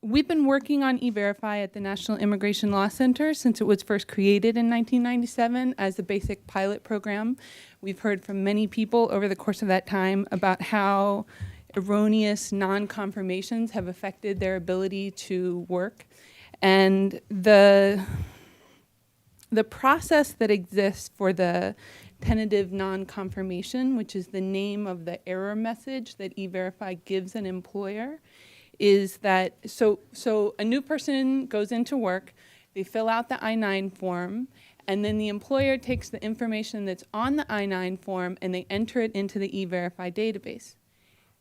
we've been working on E-Verify at the National Immigration Law Center since it was first created in 1997 as a basic pilot program. We've heard from many people over the course of that time about how erroneous non-confirmations have affected their ability to work. And the process that exists for the tentative non-confirmation, which is the name of the error message that E-Verify gives an employer, is that, so a new person goes into work, they fill out the I-9 form, and then the employer takes the information that's on the I-9 form and they enter it into the E-Verify database.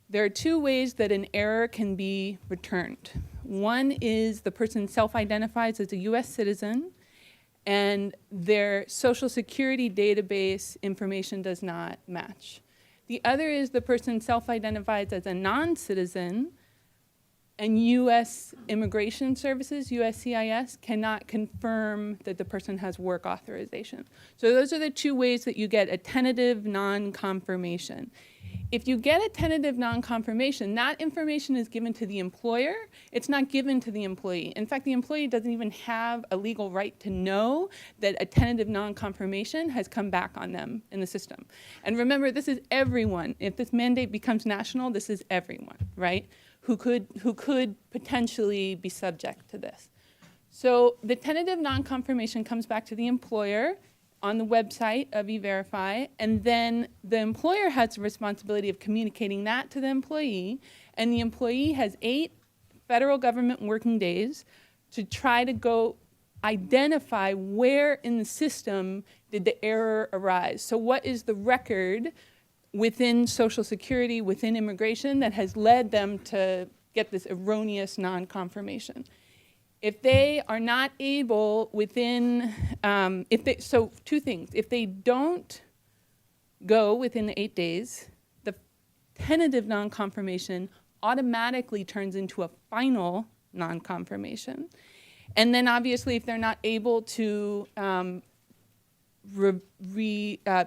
There are two ways that an error can be returned. One is the person self-identifies as a US citizen and their Social Security database information does not match. The other is the person self-identifies as a non-citizen and U.S. Immigration Services, USCIS, cannot confirm that the person has work authorization. So those are the two ways that you get a tentative non-confirmation. If you get a tentative non-confirmation, that information is given to the employer. It's not given to the employee. In fact, the employee doesn't even have a legal right to know that a tentative non-confirmation has come back on them in the system. And remember, this is everyone. If this mandate becomes national, this is everyone, right? Who could potentially be subject to this. So the tentative non-confirmation comes back to the employer on the website of E-Verify, and then the employer has the responsibility of communicating that to the employee, and the employee has 8 federal government working days to try to go identify where in the system did the error arise. So what is the record within Social Security, within immigration, that has led them to get this erroneous non-confirmation. If they are not able within, so 2 things. If they don't go within the 8 days, the tentative non-confirmation automatically turns into a final non-confirmation. And then obviously if they're not able to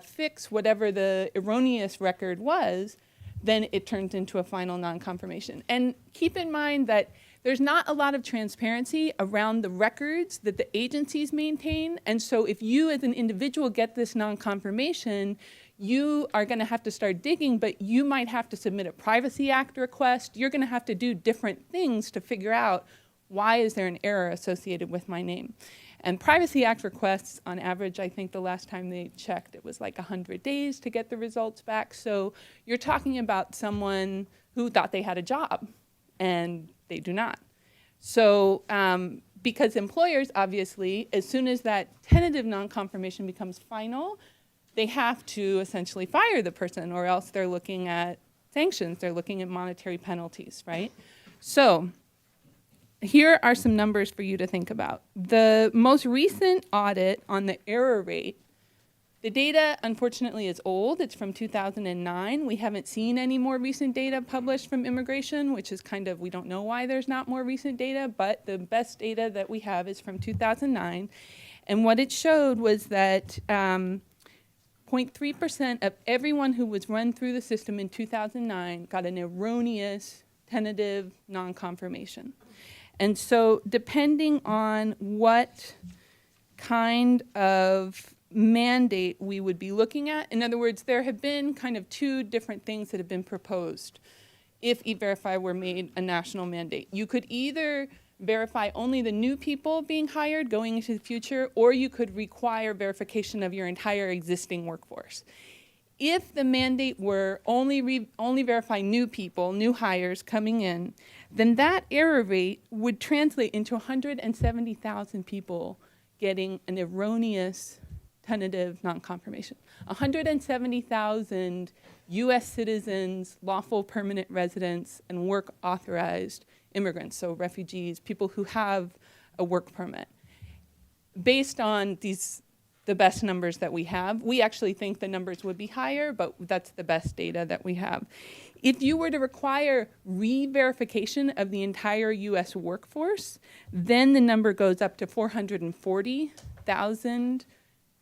fix whatever the erroneous record was, then it turns into a final non-confirmation. And keep in mind that there's not a lot of transparency around the records that the agencies maintain. And so if you as an individual get this non-confirmation, you are going to have to start digging, but you might have to submit a Privacy Act request. You're going to have to do different things to figure out why is there an error associated with my name. And Privacy Act requests, on average, I think the last time they checked, it was like 100 days to get the results back. So you're talking about someone who thought they had a job, and they do not. So because employers, obviously, as soon as that tentative non-confirmation becomes final, they have to essentially fire the person, or else they're looking at sanctions. They're looking at monetary penalties, right? So here are some numbers for you to think about. The most recent audit on the error rate, the data, unfortunately, is old. It's from 2009. We haven't seen any more recent data published from immigration, which is kind of, we don't know why there's not more recent data, but the best data that we have is from 2009. And what it showed was that 0.3% of everyone who was run through the system in 2009 got an erroneous tentative non-confirmation. And so depending on what kind of mandate we would be looking at, in other words, there have been kind of 2 different things that have been proposed if E-Verify were made a national mandate. You could either verify only the new people being hired going into the future, or you could require verification of your entire existing workforce. If the mandate were only verify new people, new hires coming in, then that error rate would translate into 170,000 people getting an erroneous tentative non-confirmation. 170,000 US citizens, lawful permanent residents, and work authorized immigrants, so refugees, people who have a work permit. Based on the best numbers that we have, we actually think the numbers would be higher, but that's the best data that we have. If you were to require re-verification of the entire US workforce, then the number goes up to 440,000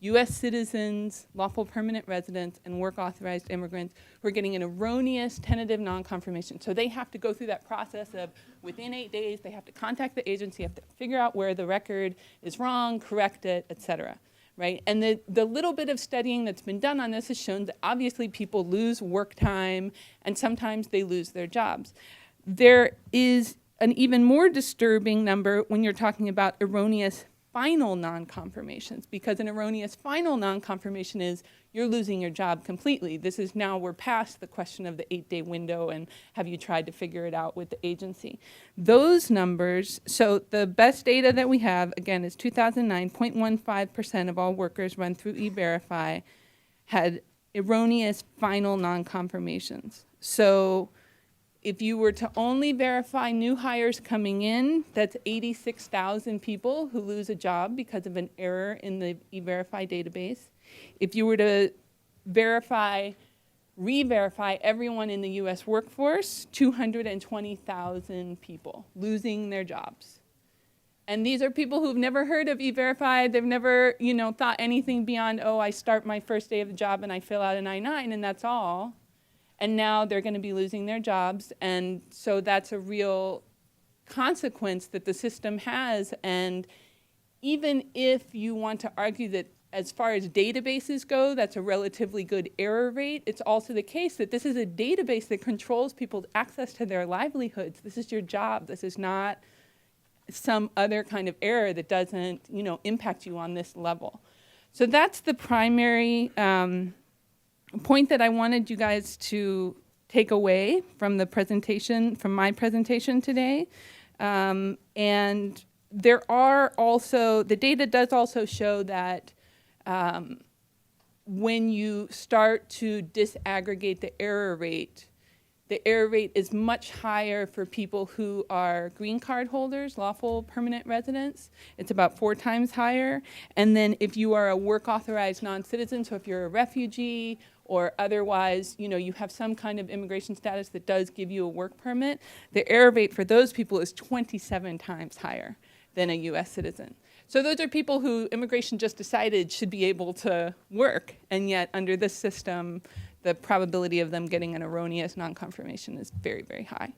U.S. citizens, lawful permanent residents, and work-authorized immigrants who are getting an erroneous tentative non-confirmation. So they have to go through that process of, within 8 days, they have to contact the agency, have to figure out where the record is wrong, correct it, et cetera. Right? And the little bit of studying that's been done on this has shown that obviously people lose work time, and sometimes they lose their jobs. There is an even more disturbing number when you're talking about erroneous final non-confirmations, because an erroneous final non-confirmation is you're losing your job completely. This is now, we're past the question of the 8-day window and have you tried to figure it out with the agency. Those numbers, so the best data that we have, again, is 2009, 0.15% of all workers run through E-Verify had erroneous final non-confirmations. So if you were to only verify new hires coming in, that's 86,000 people who lose a job because of an error in the E-Verify database. If you were to re-verify everyone in the US workforce, 220,000 people losing their jobs. And these are people who've never heard of E-Verify. They've never, thought anything beyond, oh, I start my first day of the job and I fill out an I-9 and that's all. And now they're going to be losing their jobs, and so that's a real consequence that the system has. And even if you want to argue that as far as databases go, that's a relatively good error rate, it's also the case that this is a database that controls people's access to their livelihoods. This is your job. This is not some other kind of error that doesn't, impact you on this level. So that's the primary point that I wanted you guys to take away from the presentation, from my presentation today. And there are also, the data does also show that when you start to disaggregate the error rate is much higher for people who are green card holders, lawful permanent residents. It's about 4 times higher. And then if you are a work authorized non-citizen, so if you're a refugee or otherwise, you have some kind of immigration status that does give you a work permit, the error rate for those people is 27 times higher than a US citizen. So those are people who immigration just decided should be able to work, and yet under this system, the probability of them getting an erroneous non-confirmation is very, very high.